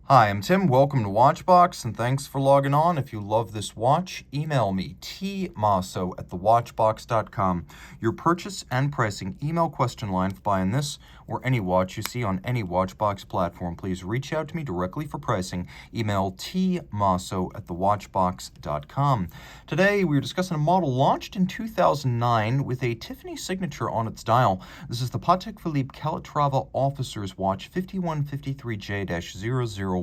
Hi, I'm Tim. Welcome to Watchbox, and thanks for logging on. If you love this watch, email me, tmosso@thewatchbox.com. Your purchase and pricing email question line for buying this or any watch you see on any Watchbox platform. Please reach out to me directly for pricing. Email tmosso@thewatchbox.com. Today, we're discussing a model launched in 2009 with a Tiffany signature on its dial. This is the Patek Philippe Calatrava Officer's Watch 5153J-001.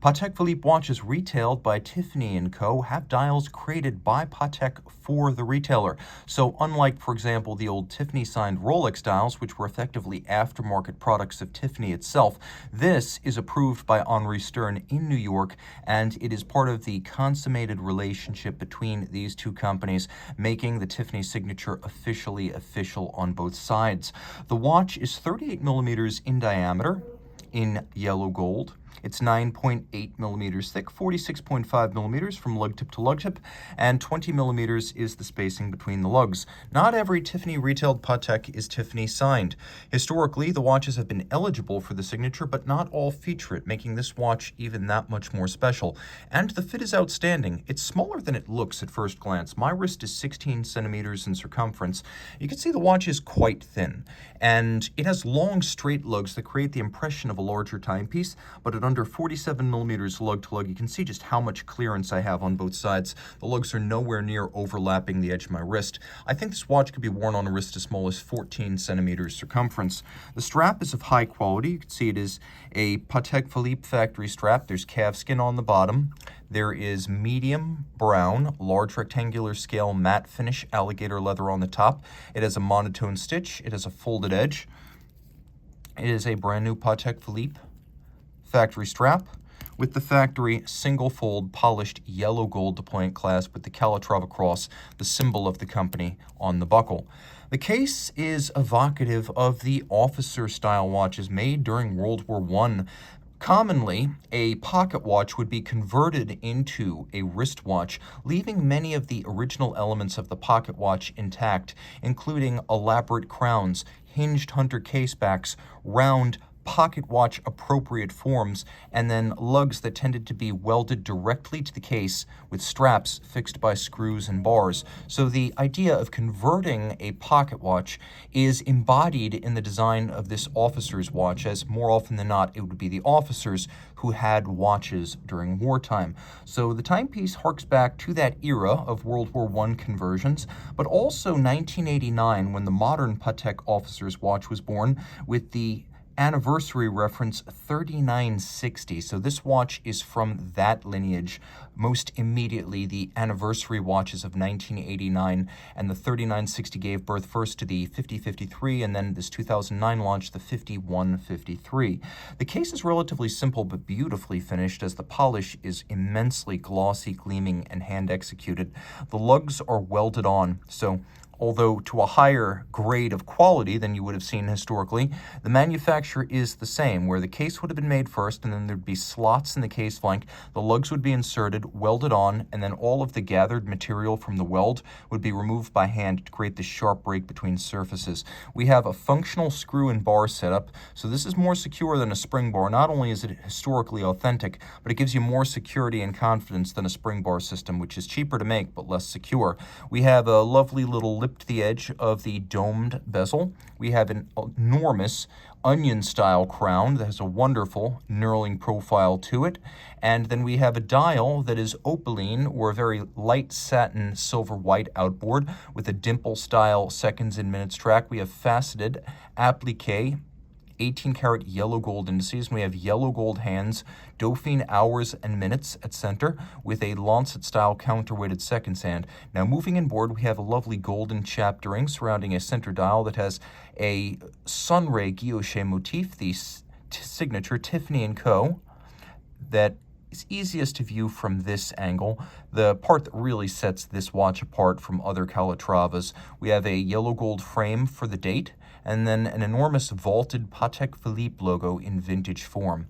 Patek Philippe watches retailed by Tiffany Co. have dials created by Patek for the retailer. So unlike, for example, the old Tiffany-signed Rolex dials, which were effectively aftermarket products of Tiffany itself, this is approved by Henri Stern in New York, and it is part of the consummated relationship between these two companies, making the Tiffany signature officially official on both sides. The watch is 38 millimeters in diameter in yellow gold. It's 9.8 millimeters thick, 46.5 millimeters from lug tip to lug tip, and 20 millimeters is the spacing between the lugs. Not every Tiffany retailed Patek is Tiffany signed. Historically, the watches have been eligible for the signature, but not all feature it, making this watch even that much more special. And the fit is outstanding. It's smaller than it looks at first glance. My wrist is 16 centimeters in circumference. You can see the watch is quite thin, and it has long straight lugs that create the impression of a larger timepiece, but at under 47 millimeters lug to lug, you can see just how much clearance I have on both sides. The lugs are nowhere near overlapping the edge of my wrist. I think this watch could be worn on a wrist as small as 14 centimeters circumference. The strap is of high quality. You can see it is a Patek Philippe factory strap. There's calfskin on the bottom. There is medium brown, large rectangular scale matte finish alligator leather on the top. It has a monotone stitch. It has a folded edge. It is a brand new Patek Philippe factory strap with the factory single fold polished yellow gold deployment clasp with the Calatrava cross, the symbol of the company, on the buckle. The case is evocative of the officer style watches made during World War I. Commonly, a pocket watch would be converted into a wristwatch, leaving many of the original elements of the pocket watch intact, including elaborate crowns, hinged hunter casebacks, round pocket watch appropriate forms, and then lugs that tended to be welded directly to the case with straps fixed by screws and bars. So the idea of converting a pocket watch is embodied in the design of this officer's watch, as more often than not it would be the officers who had watches during wartime. So the timepiece harks back to that era of World War I conversions, but also 1989 when the modern Patek officer's watch was born with the anniversary reference 3960. So this watch is from that lineage, most immediately the anniversary watches of 1989, and the 3960 gave birth first to the 5053 and then this 2009 launch, the 5153. The case is relatively simple but beautifully finished, as the polish is immensely glossy, gleaming, and hand executed. The lugs are welded on, so although to a higher grade of quality than you would have seen historically, the manufacture is the same, where the case would have been made first, and then there'd be slots in the case flank. The lugs would be inserted, welded on, and then all of the gathered material from the weld would be removed by hand to create the sharp break between surfaces. We have a functional screw and bar setup, so this is more secure than a spring bar. Not only is it historically authentic, but it gives you more security and confidence than a spring bar system, which is cheaper to make but less secure. We have a lovely little lip to the edge of the domed bezel. We have an enormous onion-style crown that has a wonderful knurling profile to it. And then we have a dial that is opaline, or a very light satin silver-white outboard with a dimple-style seconds and minutes track. We have faceted applique 18-karat yellow gold indices, and we have yellow gold hands, Dauphine hours and minutes at center, with a Lancet-style counterweighted seconds hand. Now, moving inboard, we have a lovely golden chapter ring surrounding a center dial that has a sunray guilloché motif, the signature Tiffany Co. that is easiest to view from this angle. The part that really sets this watch apart from other Calatravas. We have a yellow gold frame for the date, and then an enormous vaulted Patek Philippe logo in vintage form.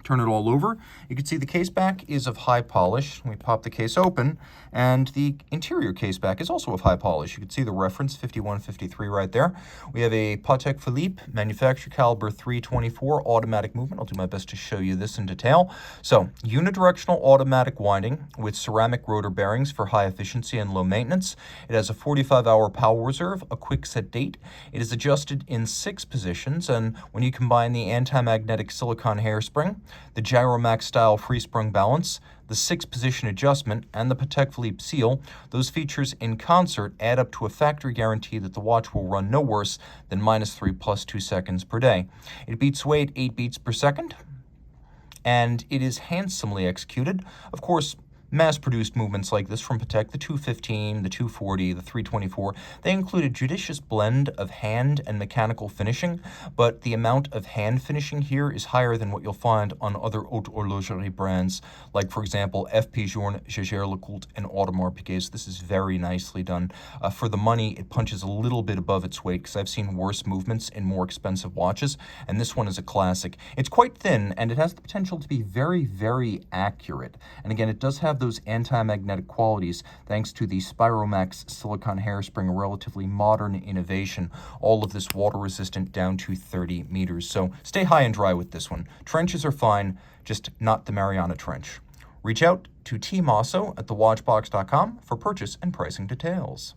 turn it all over. You can see the case back is of high polish. We pop the case open, and the interior case back is also of high polish. You can see the reference 5153 right there. We have a Patek Philippe manufacturer caliber 324 automatic movement. I'll do my best to show you this in detail. So, unidirectional automatic winding with ceramic rotor bearings for high efficiency and low maintenance. It has a 45-hour power reserve, a quick set date. It is adjusted in 6 positions, and when you combine the anti-magnetic silicone hairspring, the Gyromax style free sprung balance, the 6-position adjustment, and the Patek Philippe seal, those features in concert add up to a factory guarantee that the watch will run no worse than -3 + 2 seconds per day. It beats away at 8 beats per second, and it is handsomely executed. Of course, mass-produced movements like this from Patek, the 215, the 240, the 324, they include a judicious blend of hand and mechanical finishing, but the amount of hand finishing here is higher than what you'll find on other haute horlogerie brands, like, for example, FP Journe, Jaeger-LeCoultre, and Audemars Piguet. So this is very nicely done. For the money, it punches a little bit above its weight, because I've seen worse movements in more expensive watches, and this one is a classic. It's quite thin, and it has the potential to be very, very accurate. And again, it does have those anti-magnetic qualities thanks to the Spiromax silicone hairspring, a relatively modern innovation. All of this water resistant down to 30 meters. So stay high and dry with this one. Trenches are fine, just not the Mariana Trench. Reach out to Team Mosso at thewatchbox.com for purchase and pricing details.